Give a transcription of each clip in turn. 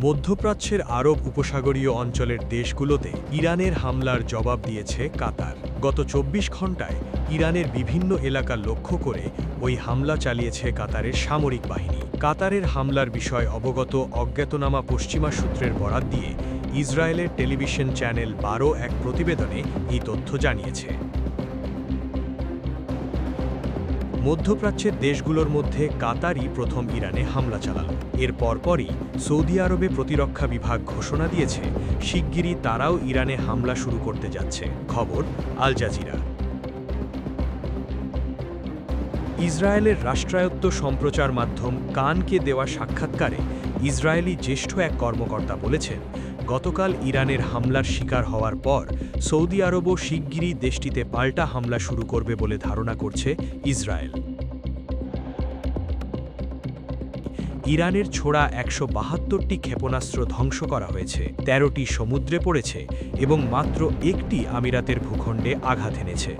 মধ্যপ্রাচ্যের আরব উপসাগরীয় অঞ্চলের দেশগুলোতে ইরানের হামলার জবাব দিয়েছে কাতার। গত ২৪ ঘণ্টায় ইরানের বিভিন্ন এলাকা লক্ষ্য করে ওই হামলা চালিয়েছে কাতারের সামরিক বাহিনী। কাতারের হামলার বিষয় অবগত অজ্ঞাতনামা পশ্চিমা সূত্রের বরাত দিয়ে ইসরায়েলের টেলিভিশন চ্যানেল ১২ এক প্রতিবেদনে এই তথ্য জানিয়েছে। মধ্যপ্রাচ্যের দেশগুলোর মধ্যে কাতারই প্রথম ইরানে হামলা চালালো। এর পরপরই সৌদি আরবে প্রতিরক্ষা বিভাগ ঘোষণা দিয়েছে শিগগিরই তারাও ইরানে হামলা শুরু করতে যাচ্ছে। খবর আল জাজিরা। ইসরায়েলের রাষ্ট্রায়ত্ত সম্প্রচার মাধ্যম কানকে দেওয়া সাক্ষাৎকারে ইসরায়েলি জ্যেষ্ঠ এক কর্মকর্তা বলেছেন, গতকাল ইরানের হামলার শিকার হওয়ার পর সৌদি আরবও শিগগিরই দেশটিতে পাল্টা হামলা শুরু করবে বলে ধারণা করছে ইসরায়েল। ইরানের ছোড়া ১৭২টি ক্ষেপণাস্ত্র ধ্বংস করা হয়েছে, ১৩টি সমুদ্রে পড়েছে এবং মাত্র একটি আমিরাতের ভূখণ্ডে আঘাত এনেছে।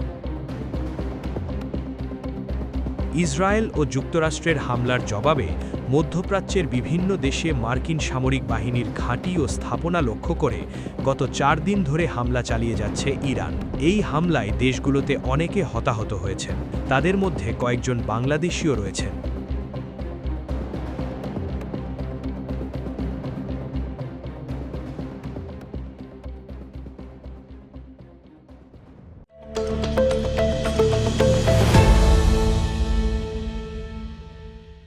ইসরায়েল ও যুক্তরাষ্ট্রের হামলার জবাবে মধ্যপ্রাচ্যের বিভিন্ন দেশে মার্কিন সামরিক বাহিনীর ঘাঁটি ও স্থাপনা লক্ষ্য করে গত ৪ দিন ধরে হামলা চালিয়ে যাচ্ছে ইরান। এই হামলায় দেশগুলোতে অনেকে হতাহত হয়েছেন, তাদের মধ্যে কয়েকজন বাংলাদেশীও রয়েছেন।